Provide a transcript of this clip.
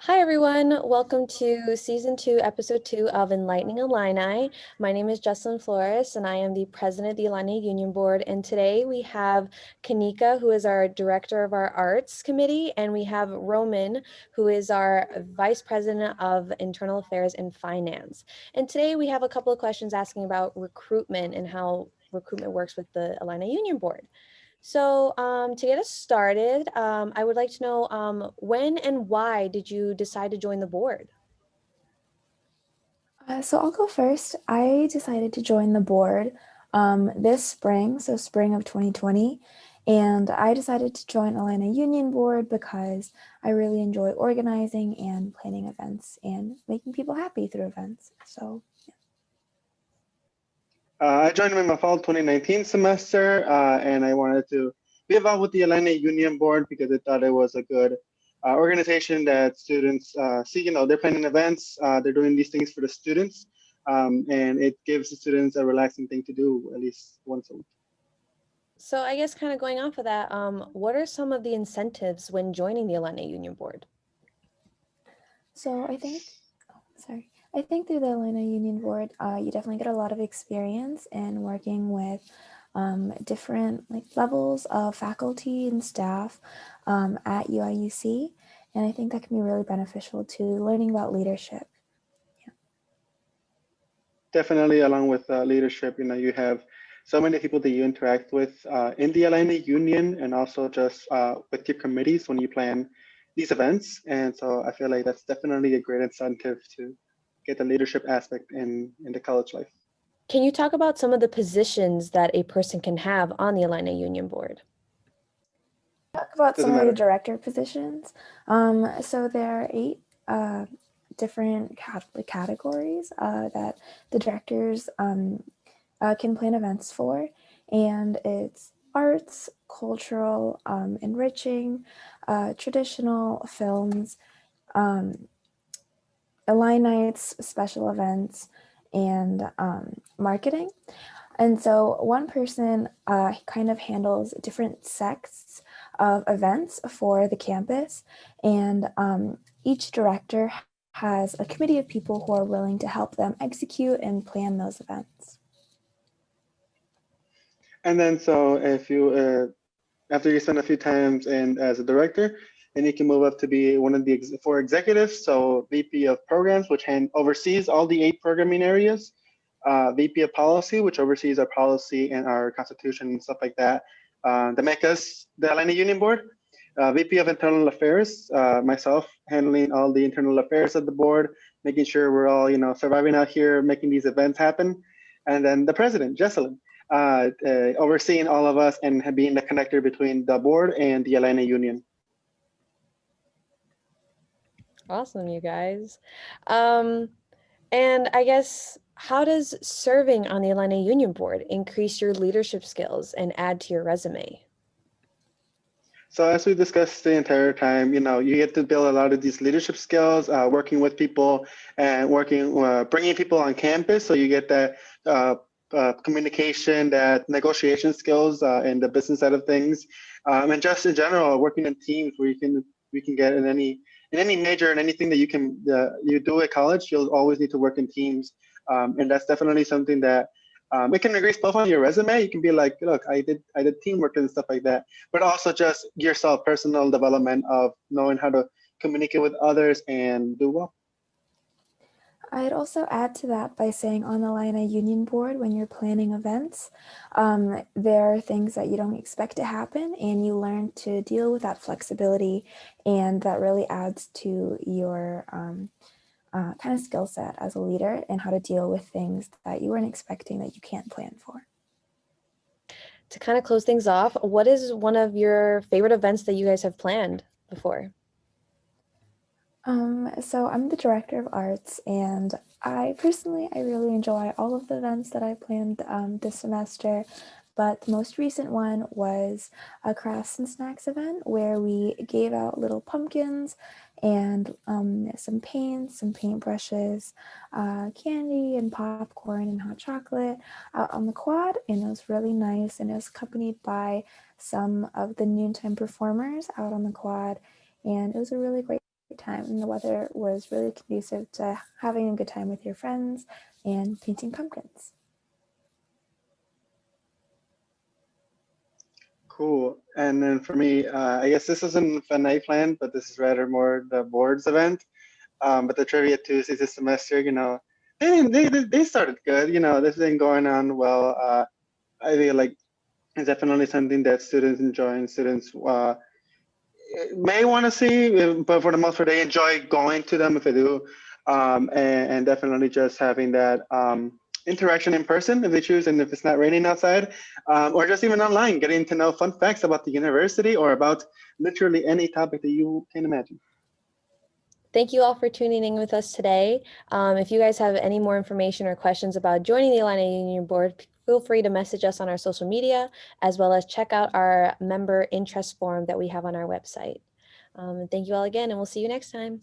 Hi, everyone. Welcome to Season 2, Episode 2 of Enlightening Illini. My name is Jessalyn Flores, and I am the president of the Illini Union Board. And today we have Kanika, who is our director of our arts committee, and we have Roman, who is our vice president of internal affairs and finance. And today we have a couple of questions asking about recruitment and how recruitment works with the Illini Union Board. So to get us started, I would like to know when and why did you decide to join the board? So I'll go first. I decided to join the board this spring, so spring of 2020, and I decided to join Illini Union Board because I really enjoy organizing and planning events and making people happy through events. So I joined in my fall 2019 semester, and I wanted to be involved with the Illini Union Board because I thought it was a good organization that students see. They're planning events, they're doing these things for the students, and it gives the students a relaxing thing to do at least once a week. So I guess kind of going off of that, what are some of the incentives when joining the Illini Union Board? So I think through the Illini Union Board, you definitely get a lot of experience in working with different levels of faculty and staff at UIUC, and I think that can be really beneficial to learning about leadership. Definitely, along with leadership, you have so many people that you interact with in the Illini Union, and also just with your committees when you plan these events. And so I feel like that's definitely a great incentive to get the leadership aspect in the college life. Can you talk about some of the positions that a person can have on the Illini Union Board? Talk about some of the director positions. So there are 8 different categories that the directors can plan events for, and it's arts, cultural, enriching, traditional, films, Illinites, special events, and marketing. And so one person kind of handles different sects of events for the campus, and each director has a committee of people who are willing to help them execute and plan those events. And then so if you, after you spend a few times and as a director, then you can move up to be one of the 4 executives. So VP of programs, which oversees all the 8 programming areas. VP of policy, which oversees our policy and our constitution and stuff like that, that make us the Illini Union Board. VP of internal affairs, myself handling all the internal affairs of the board, making sure we're all surviving out here, making these events happen. And then the president, Jessalyn, overseeing all of us and being the connector between the board and the Illini Union. Awesome, you guys. And I guess, how does serving on the Illini Union Board increase your leadership skills and add to your resume? So as we discussed the entire time, you get to build a lot of these leadership skills, working with people and bringing people on campus. So you get that communication, that negotiation skills in the business side of things, and just in general, working in teams where we can get in any major and anything that you do at college, you'll always need to work in teams, and that's definitely something that. It can increase both on your resume. You can be like, look, I did teamwork and stuff like that, but also just yourself, personal development of knowing how to communicate with others and do well. I'd also add to that by saying on the Illini Union Board, when you're planning events, there are things that you don't expect to happen, and you learn to deal with that flexibility, and that really adds to your kind of skill set as a leader and how to deal with things that you weren't expecting that you can't plan for. To kind of close things off, what is one of your favorite events that you guys have planned before? So I'm the director of arts, and I really enjoy all of the events that I planned this semester. But the most recent one was a crafts and snacks event where we gave out little pumpkins and some paints, some paintbrushes, candy and popcorn and hot chocolate out on the quad. And it was really nice, and it was accompanied by some of the noontime performers out on the quad. And it was a really great time, and the weather was really conducive to having a good time with your friends and painting pumpkins. Cool. And then for me, I guess this isn't a night plan, but this is rather more the board's event. But the trivia Tuesdays this semester, they started good. This has been going on well. I feel like it's definitely something that students enjoy and students may want to see, but for the most part, they enjoy going to them if they do. And definitely just having that interaction in person if they choose, and if it's not raining outside, or just even online, getting to know fun facts about the university or about literally any topic that you can imagine. Thank you all for tuning in with us today. If you guys have any more information or questions about joining the Illini Union Board, feel free to message us on our social media, as well as check out our member interest form that we have on our website. Thank you all again, and we'll see you next time.